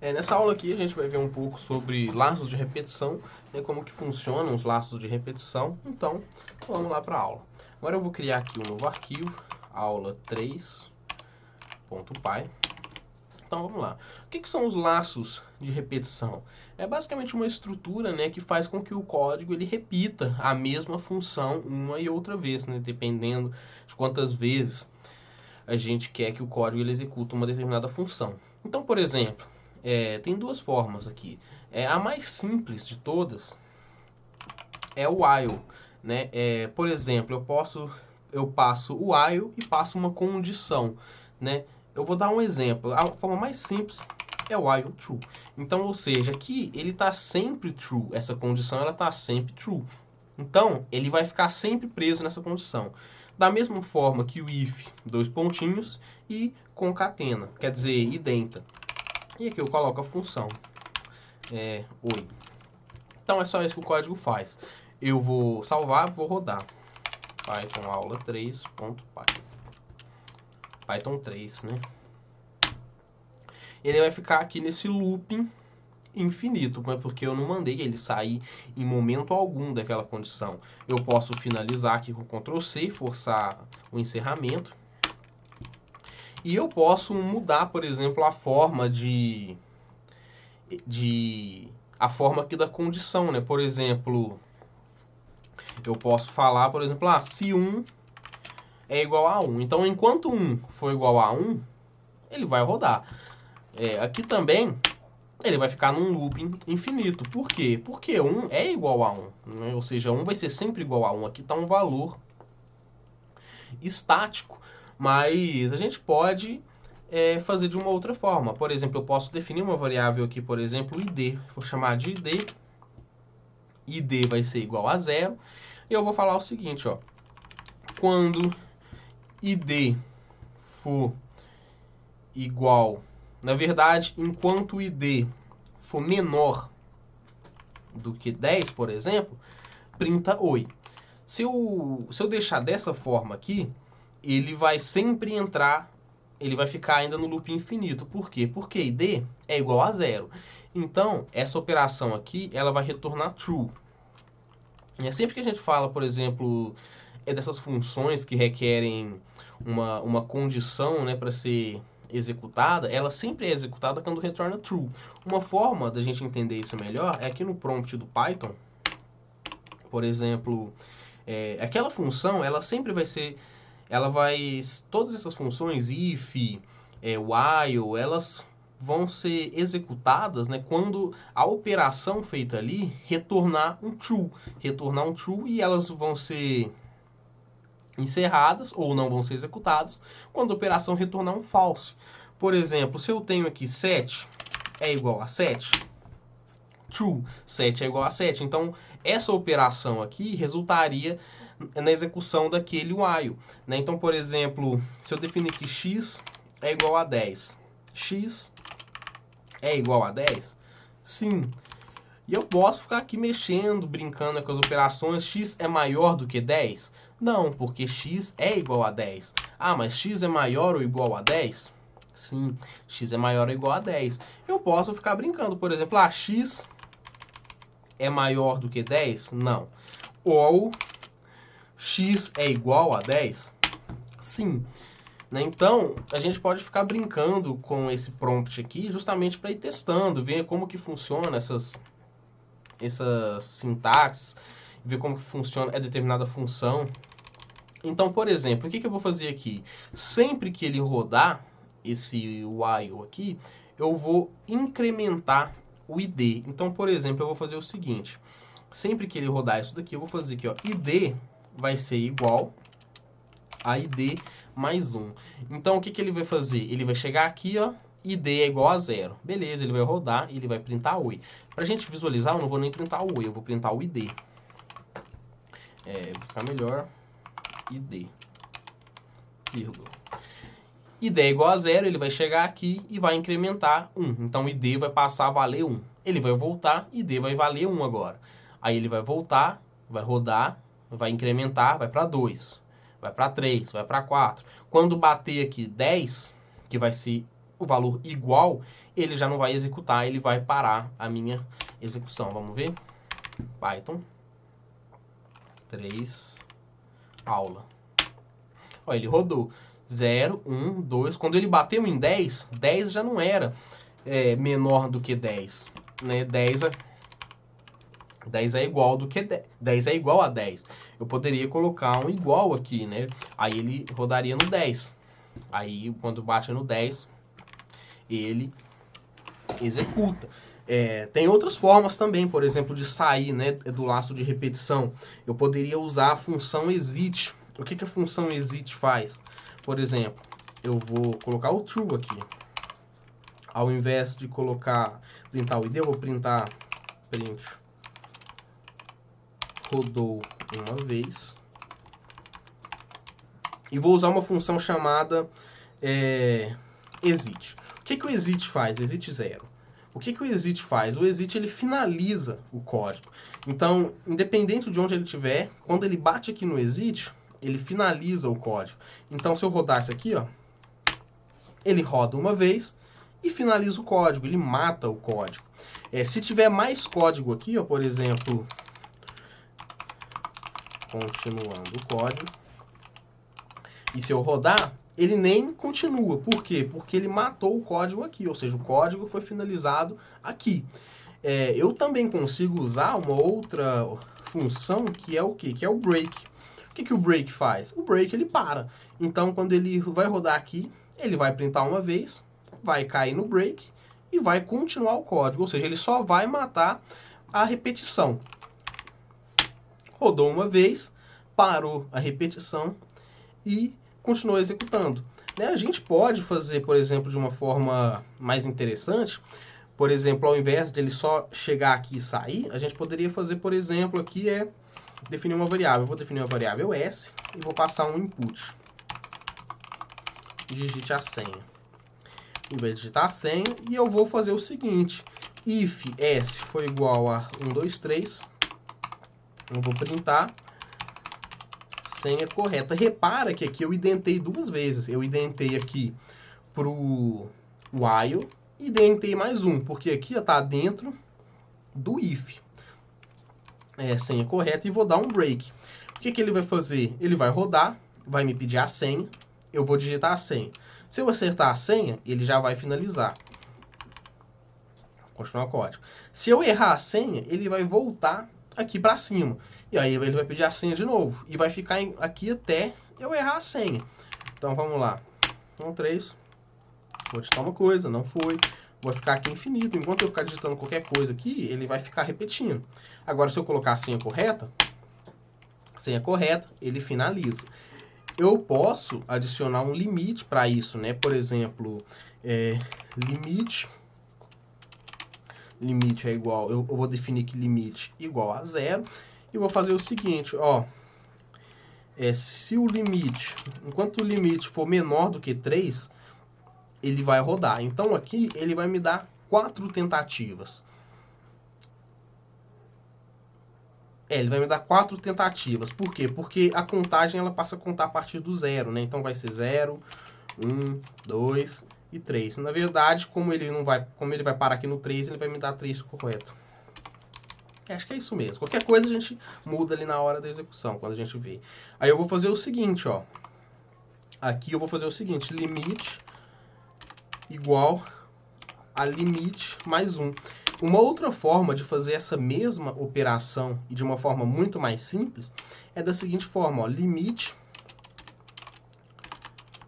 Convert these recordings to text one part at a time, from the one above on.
Nessa aula aqui a gente vai ver um pouco sobre laços de repetição, né, como que funcionam os laços de repetição. Então, vamos lá para a aula. Agora eu vou criar aqui um novo arquivo, aula3.py. Então vamos lá. O que são os laços de repetição? É basicamente uma estrutura, né, que faz com que o código ele repita a mesma função uma e outra vez, né, dependendo de quantas vezes a gente quer que o código ele execute uma determinada função. Então, por exemplo, tem duas formas aqui. A mais simples de todas é o while, né? Por exemplo, eu passo o while e passo uma condição, né? Eu vou dar um exemplo. A forma mais simples é o while true. Então, ou seja, aqui ele está sempre true. Essa condição ela está sempre true. Então, ele vai ficar sempre preso nessa condição. Da mesma forma que o if, dois pontinhos, e concatena, quer dizer, identa. E aqui eu coloco a função oi. Então é só isso que o código faz. Eu vou salvar, vou rodar. Python aula 3.py. Python 3, né? Ele vai ficar aqui nesse looping infinito, porque eu não mandei ele sair em momento algum daquela condição. Eu posso finalizar aqui com Ctrl C, forçar o encerramento. E eu posso mudar, por exemplo, a forma a forma aqui da condição, né? Por exemplo, eu posso falar, por exemplo, se 1 é igual a 1. Então, enquanto 1 for igual a 1, ele vai rodar. Aqui também, ele vai ficar num looping infinito. Por quê? Porque 1 é igual a 1. Né? Ou seja, 1 vai ser sempre igual a 1. Aqui está um valor estático. Mas a gente pode fazer de uma outra forma. Por exemplo, eu posso definir uma variável aqui, por exemplo, id. Vou chamar de id. Id vai ser igual a 0. E eu vou falar o seguinte, ó. Quando id for igual... Na verdade, enquanto o id for menor do que 10, por exemplo, printa oi. Se eu deixar dessa forma aqui, ele vai sempre entrar, ele vai ficar ainda no loop infinito. Por quê? Porque id é igual a 0. Então, essa operação aqui, ela vai retornar true. E sempre que a gente fala, por exemplo, dessas funções que requerem uma condição, né, para ser executada, ela sempre é executada quando retorna true. Uma forma da gente entender isso melhor é aqui no prompt do Python, por exemplo, aquela função, ela sempre vai ser, todas essas funções, if, while, elas vão ser executadas, né, quando a operação feita ali retornar um true, e elas vão ser encerradas ou não vão ser executadas quando a operação retornar um false. Por exemplo, se eu tenho aqui 7 é igual a 7, true, 7 é igual a 7. Então, essa operação aqui resultaria na execução daquele while. Né? Então, por exemplo, se eu definir que x é igual a 10, x é igual a 10? Sim. E eu posso ficar aqui mexendo, brincando com as operações. X é maior do que 10? Não, porque x é igual a 10. Mas x é maior ou igual a 10? Sim, x é maior ou igual a 10. Eu posso ficar brincando, por exemplo, x é maior do que 10? Não. Ou x é igual a 10? Sim. Então, a gente pode ficar brincando com esse prompt aqui justamente para ir testando, ver como que funciona essas sintaxes, ver como que funciona determinada função. Então, por exemplo, o que eu vou fazer aqui? Sempre que ele rodar esse while aqui, eu vou incrementar o id. Então, por exemplo, eu vou fazer o seguinte. Sempre que ele rodar isso daqui, eu vou fazer aqui, ó, id vai ser igual a id mais 1. Então, o que ele vai fazer? Ele vai chegar aqui, ó, id é igual a 0. Beleza, ele vai rodar e ele vai printar oi. Para a gente visualizar, eu não vou nem printar o oi, eu vou printar o id. Vou ficar melhor. Id. Vírgula. Id é igual a 0, ele vai chegar aqui e vai incrementar 1. Então, id vai passar a valer 1. Ele vai voltar, id vai valer 1 agora. Aí ele vai voltar, vai rodar, vai incrementar, vai para 2. Vai para 3, vai para 4. Quando bater aqui 10, que vai ser o valor igual, ele já não vai executar, ele vai parar a minha execução. Vamos ver? Python 3 aula. Ó, ele rodou 0, 1, 2. Quando ele bateu em 10, 10 já não era menor do que 10. Né? 10 é igual do que 10. 10 é igual a 10. Eu poderia colocar um igual aqui, né? Aí ele rodaria no 10. Aí, quando bate no 10, ele executa. Tem outras formas também, por exemplo, de sair, né, do laço de repetição. Eu poderia usar a função exit. O que a função exit faz? Por exemplo, eu vou colocar o true aqui. Ao invés de printar o id, eu vou printar print rodou uma vez. E vou usar uma função chamada exit. O que o exit faz? Exit 0. O que o exit faz? O exit ele finaliza o código. Então, independente de onde ele estiver, quando ele bate aqui no exit, ele finaliza o código. Então, se eu rodar isso aqui, ó, ele roda uma vez e finaliza o código, ele mata o código. Se tiver mais código aqui, ó, por exemplo, continuando o código, e se eu rodar, ele nem continua. Por quê? Porque ele matou o código aqui, ou seja, o código foi finalizado aqui. Eu também consigo usar uma outra função que é o quê? Que é o break. O que o break faz? O break ele para. Então, quando ele vai rodar aqui, ele vai printar uma vez, vai cair no break e vai continuar o código. Ou seja, ele só vai matar a repetição. Rodou uma vez, parou a repetição e continuou executando. A gente pode fazer, por exemplo, de uma forma mais interessante. Por exemplo, ao invés dele só chegar aqui e sair, a gente poderia fazer, por exemplo, aqui definir uma variável. Eu vou definir uma variável S e vou passar um input. Digite a senha. Em vez de digitar a senha, e eu vou fazer o seguinte. If S for igual a 1, 2, 3, eu vou printar senha correta. Repara que aqui eu identei duas vezes. Eu identei aqui pro while e identei mais um, porque aqui está dentro do if. Senha correta, e vou dar um break. O que ele vai fazer? Ele vai rodar, vai me pedir a senha, eu vou digitar a senha. Se eu acertar a senha, ele já vai finalizar. Continuar o código. Se eu errar a senha, ele vai voltar aqui para cima. E aí ele vai pedir a senha de novo. E vai ficar aqui até eu errar a senha. Então vamos lá. 1, 3. Vou digitar uma coisa, não foi. Vou ficar aqui infinito. Enquanto eu ficar digitando qualquer coisa aqui, ele vai ficar repetindo. Agora, se eu colocar a senha correta, ele finaliza. Eu posso adicionar um limite para isso, né? Por exemplo, limite é igual, eu vou definir que limite igual a 0 e vou fazer o seguinte, ó, se o limite, enquanto o limite for menor do que 3, ele vai rodar. Então aqui ele vai me dar 4 tentativas. Ele vai me dar 4 tentativas. Por quê? Porque a contagem ela passa a contar a partir do 0, né? Então vai ser 0, 1, 2 e 3. Na verdade, como ele vai parar aqui no 3, ele vai me dar 3 correto. Acho que é isso mesmo. Qualquer coisa a gente muda ali na hora da execução, quando a gente vê. Aí eu vou fazer o seguinte, ó. Aqui eu vou fazer o seguinte, limite igual a limite mais 1. Uma outra forma de fazer essa mesma operação e de uma forma muito mais simples é da seguinte forma, ó, limite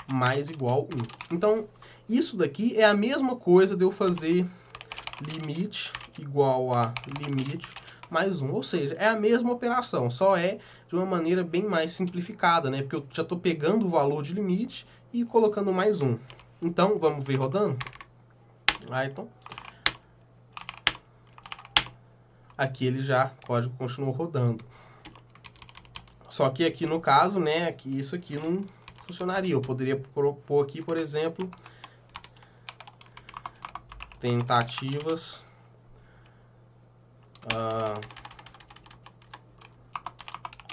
mais igual 1. Então, isso daqui é a mesma coisa de eu fazer limite igual a limite mais 1. Ou seja, é a mesma operação, só é de uma maneira bem mais simplificada, né? Porque eu já estou pegando o valor de limite e colocando mais 1. Então, vamos ver rodando? Python. Aqui ele já, o código continuou rodando. Só que aqui no caso, né, aqui, isso aqui não funcionaria. Eu poderia pôr aqui, por exemplo, tentativas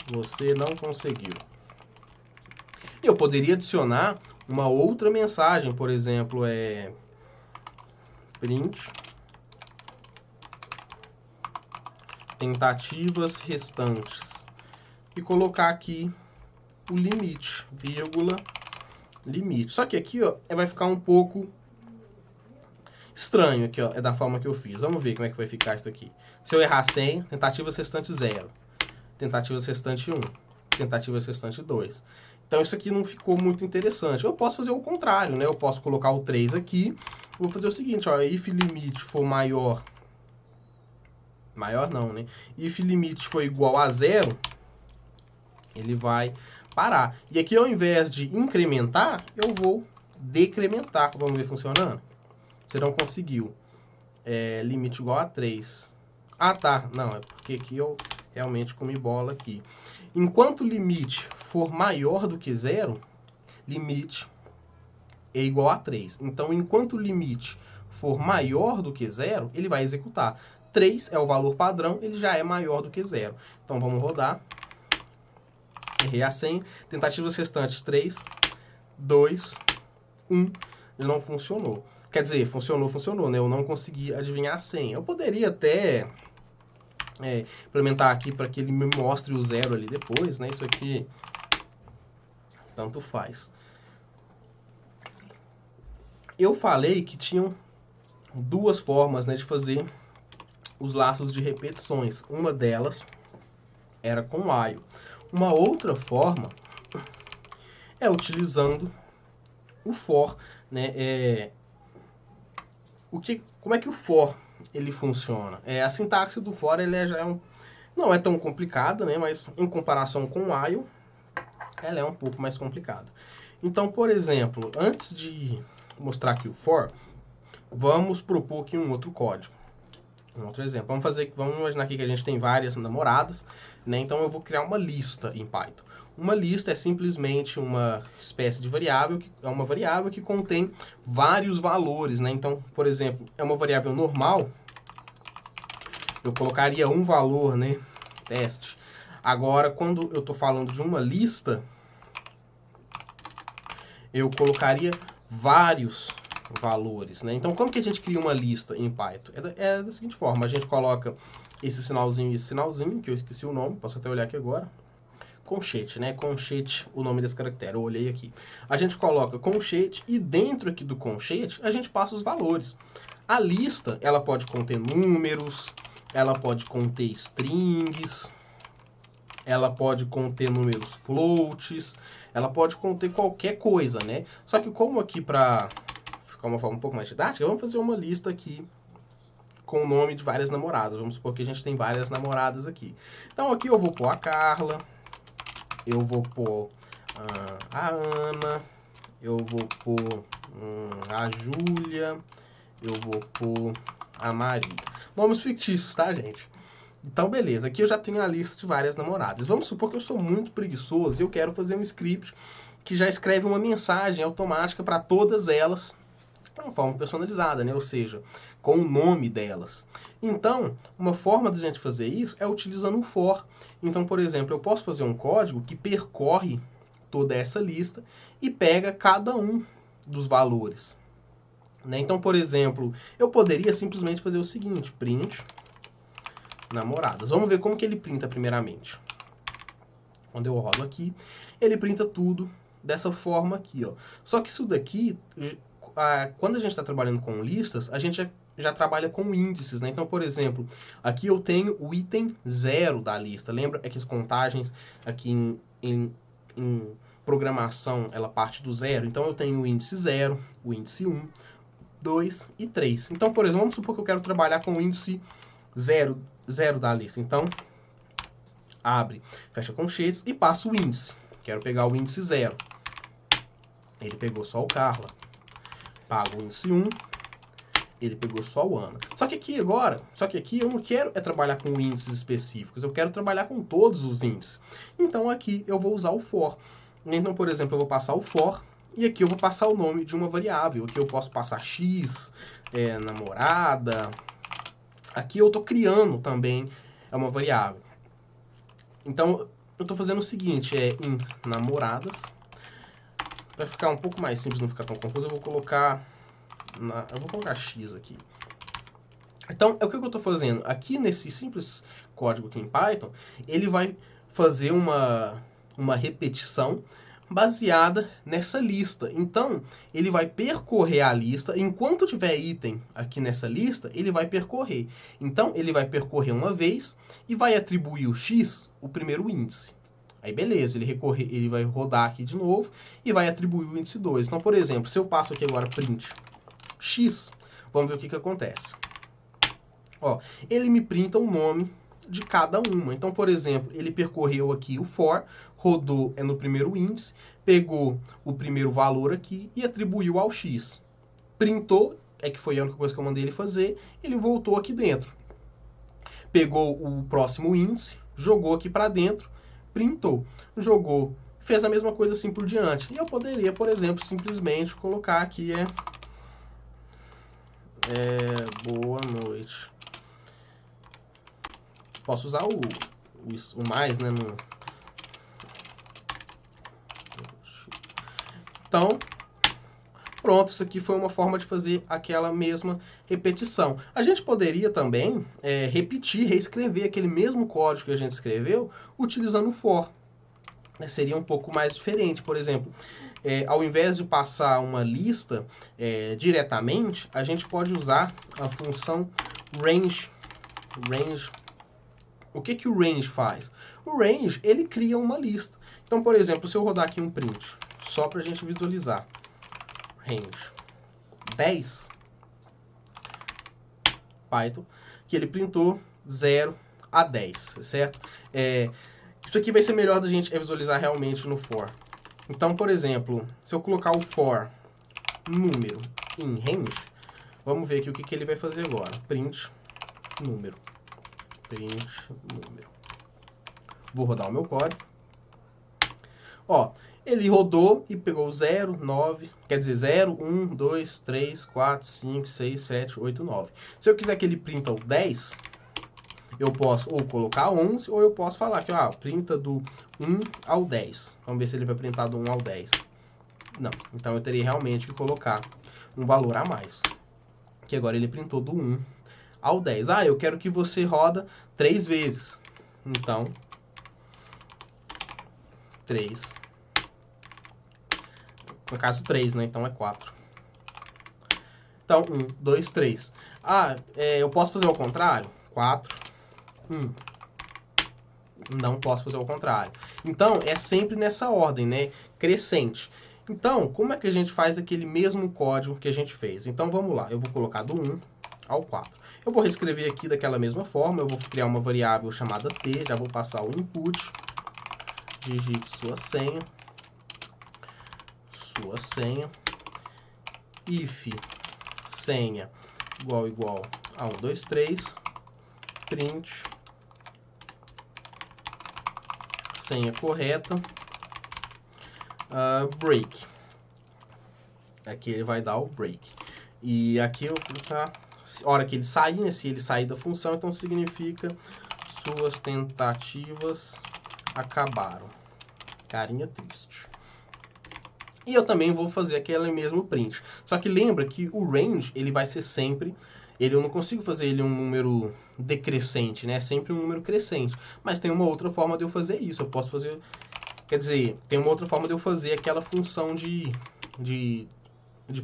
você não conseguiu. Eu poderia adicionar uma outra mensagem, por exemplo, print tentativas restantes e colocar aqui o limite, vírgula, limite. Só que aqui, ó, vai ficar um pouco estranho aqui, ó, é da forma que eu fiz. Vamos ver como é que vai ficar isso aqui. Se eu errar 100, tentativas restantes 0, tentativas restante 1, tentativas restante 2. Então isso aqui não ficou muito interessante. Eu posso fazer o contrário, né? Eu posso colocar o 3 aqui. Vou fazer o seguinte, ó, if limite for maior não, né? If limite for igual a 0, ele vai parar. E aqui, ao invés de incrementar, eu vou decrementar. Vamos ver funcionando? Você não conseguiu. Limite igual a 3. Ah, tá. Não, é porque aqui eu realmente comi bola aqui. Enquanto o limite for maior do que 0, limite é igual a 3. Então, enquanto o limite for maior do que 0, ele vai executar. 3 é o valor padrão, ele já é maior do que 0. Então, vamos rodar. Errei a 100. Tentativas restantes 3, 2, 1. Ele não funcionou. Quer dizer, funcionou, né? Eu não consegui adivinhar a 100. Eu poderia até implementar aqui para que ele me mostre o 0 ali depois, né? Isso aqui tanto faz. Eu falei que tinham duas formas, né, de fazer os laços de repetições. Uma delas era com while. Uma outra forma é utilizando o for, né? Como é que o for ele funciona? A sintaxe do for ele não é tão complicada, né? Mas em comparação com o while, ela é um pouco mais complicada. Então, por exemplo, antes de mostrar aqui o for, vamos propor aqui um outro código. Um outro exemplo. Vamos imaginar aqui que a gente tem várias namoradas, né? Então eu vou criar uma lista em Python. Uma lista é simplesmente uma espécie de variável, é uma variável que contém vários valores, né? Então, por exemplo, é uma variável normal, eu colocaria um valor, né? Teste. Agora, quando eu estou falando de uma lista, eu colocaria vários valores, né? Então, como que a gente cria uma lista em Python? É da seguinte forma, a gente coloca esse sinalzinho e esse sinalzinho, que eu esqueci o nome, posso até olhar aqui agora. Conchete, né? Conchete, o nome desse caractere, eu olhei aqui. A gente coloca conchete e dentro aqui do conchete a gente passa os valores. A lista, ela pode conter números, ela pode conter strings, ela pode conter números floats, ela pode conter qualquer coisa, né? Só que como aqui para ficar uma forma um pouco mais didática, vamos fazer uma lista aqui com o nome de várias namoradas. Vamos supor que a gente tem várias namoradas aqui. Então aqui eu vou pôr a Carla, eu vou pôr a Ana, eu vou pôr a Júlia, eu vou pôr a Maria. Nomes fictícios, tá, gente? Então, beleza. Aqui eu já tenho a lista de várias namoradas. Vamos supor que eu sou muito preguiçoso e eu quero fazer um script que já escreve uma mensagem automática para todas elas, de uma forma personalizada, né? Ou seja, com o nome delas. Então, uma forma de a gente fazer isso é utilizando o for. Então, por exemplo, eu posso fazer um código que percorre toda essa lista e pega cada um dos valores, né? Então, por exemplo, eu poderia simplesmente fazer o seguinte, print namoradas. Vamos ver como que ele printa primeiramente. Quando eu rolo aqui, ele printa tudo dessa forma aqui, ó. Só que isso daqui, quando a gente está trabalhando com listas, a gente já trabalha com índices, né? Então, por exemplo, aqui eu tenho o item 0 da lista. Lembra que as contagens aqui em programação, ela parte do 0. Então, eu tenho o índice 0, o índice 1, 2 e 3. Então, por exemplo, vamos supor que eu quero trabalhar com o índice 0 da lista. Então, abre, fecha conchetes e passa o índice. Quero pegar o índice 0. Ele pegou só o Carla. Pago o índice 1. Ele pegou só o Ana. Só que aqui eu não quero trabalhar com índices específicos. Eu quero trabalhar com todos os índices. Então, aqui eu vou usar o for. Então, por exemplo, eu vou passar o for. E aqui eu vou passar o nome de uma variável. Aqui eu posso passar x, namorada. Aqui eu estou criando também uma variável. Então, eu estou fazendo o seguinte, em namoradas. Para ficar um pouco mais simples, não ficar tão confuso, eu vou colocar x aqui. Então, é o que eu estou fazendo? Aqui nesse simples código aqui em Python, ele vai fazer uma repetição baseada nessa lista. Então, ele vai percorrer a lista. Enquanto tiver item aqui nessa lista, ele vai percorrer. Então, ele vai percorrer uma vez e vai atribuir o x, o primeiro índice. Aí, beleza, ele vai rodar aqui de novo e vai atribuir o índice 2. Então, por exemplo, se eu passo aqui agora print x, vamos ver o que acontece. Ó, ele me printa o nome de cada uma. Então, por exemplo, ele percorreu aqui o for, rodou no primeiro índice, pegou o primeiro valor aqui e atribuiu ao x. Printou, que foi a única coisa que eu mandei ele fazer, ele voltou aqui dentro. Pegou o próximo índice, jogou aqui para dentro, printou. Jogou, fez a mesma coisa assim por diante. E eu poderia, por exemplo, simplesmente colocar aqui boa noite. Posso usar o mais, né? Então, pronto, isso aqui foi uma forma de fazer aquela mesma repetição. A gente poderia também reescrever aquele mesmo código que a gente escreveu utilizando o for. Seria um pouco mais diferente. Por exemplo, ao invés de passar uma lista diretamente, a gente pode usar a função range. O que o range faz? O range, ele cria uma lista. Então, por exemplo, se eu rodar aqui um print, só para a gente visualizar. Range 10, Python, que ele printou 0 a 10, certo? Isso aqui vai ser melhor da gente visualizar realmente no for. Então, por exemplo, se eu colocar o for número em range, vamos ver aqui o que ele vai fazer agora. Print número. Vou rodar o meu código. Ó, ele rodou e pegou 0, 9, quer dizer 0, 1, 2, 3, 4, 5, 6, 7, 8, 9. Se eu quiser que ele printa o 10, eu posso ou colocar 11, ou eu posso falar que printa do 1 ao 10. Vamos ver se ele vai printar do 1 ao 10. Não, então eu teria realmente que colocar um valor a mais. Que agora ele printou do 1 ao 10. Eu quero que você roda 3 vezes. Então, 3. No caso, 3, né? Então é 4. Então, 1, 2, 3. Eu posso fazer ao contrário? 4, 1. Não posso fazer ao contrário. Então, é sempre nessa ordem, né? Crescente. Então, como é que a gente faz aquele mesmo código que a gente fez? Então, vamos lá. Eu vou colocar do 1 ao 4. Eu vou reescrever aqui daquela mesma forma. Eu vou criar uma variável chamada t. Já vou passar o input. Digite sua senha. If senha igual a 1, 2, 3. Print senha correta. Break. Aqui ele vai dar o break. E aqui eu a hora que ele sair, né, se ele sair da função, então significa suas tentativas acabaram. Carinha triste. E eu também vou fazer aquele mesmo print. Só que lembra que o range, ele vai ser sempre... eu não consigo fazer ele um número decrescente, né? É sempre um número crescente. Mas tem uma outra forma de eu fazer isso. Eu posso fazer... Quer dizer, tem uma outra forma de eu fazer aquela função de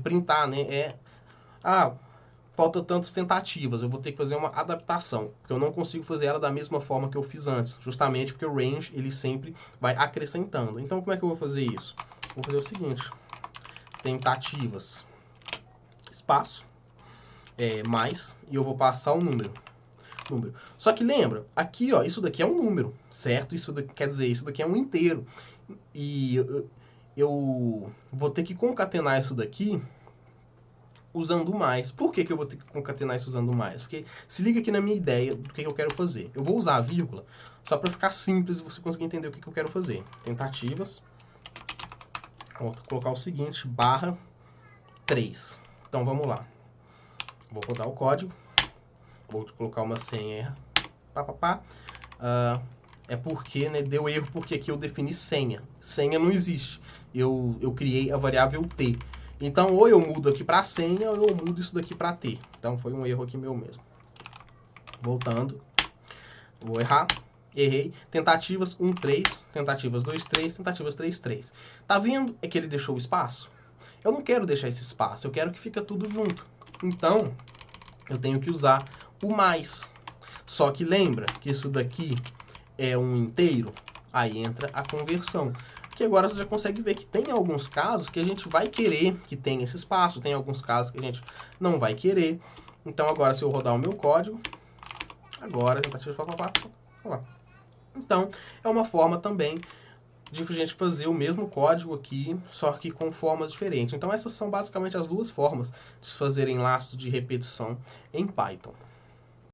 printar, né? Falta tantas tentativas, eu vou ter que fazer uma adaptação, porque eu não consigo fazer ela da mesma forma que eu fiz antes, justamente porque o range, ele sempre vai acrescentando. Então, como é que eu vou fazer isso? Vou fazer o seguinte, tentativas, espaço, mais, e eu vou passar o número. Só que lembra, aqui, ó, isso daqui é um número, certo? Isso daqui, quer dizer, isso daqui é um inteiro. E eu vou ter que concatenar isso daqui usando mais. Por que eu vou ter que concatenar isso usando mais? Porque se liga aqui na minha ideia do que eu quero fazer. Eu vou usar a vírgula só para ficar simples e você conseguir entender o que eu quero fazer. Tentativas. Vou colocar o seguinte, barra 3. Então vamos lá. Vou rodar o código. Vou colocar uma senha. É porque, né, deu erro porque aqui eu defini senha. Senha não existe. Eu criei a variável t. Então, ou eu mudo aqui para senha, ou eu mudo isso daqui para t. Então, foi um erro aqui meu mesmo. Voltando. Vou errar. Errei. Tentativas 1, 3. Tentativas 2, 3. Tentativas 3, 3. Tá vendo? É que ele deixou o espaço. Eu não quero deixar esse espaço. Eu quero que fica tudo junto. Então, eu tenho que usar o mais. Só que lembra que isso daqui é um inteiro? Aí entra a conversão. Que agora você já consegue ver que tem alguns casos que a gente vai querer que tenha esse espaço. Tem alguns casos que a gente não vai querer. Então, agora, se eu rodar o meu código... Agora, tentativa... Então, é uma forma também de a gente fazer o mesmo código aqui, só que com formas diferentes. Então, essas são basicamente as duas formas de fazerem laços de repetição em Python.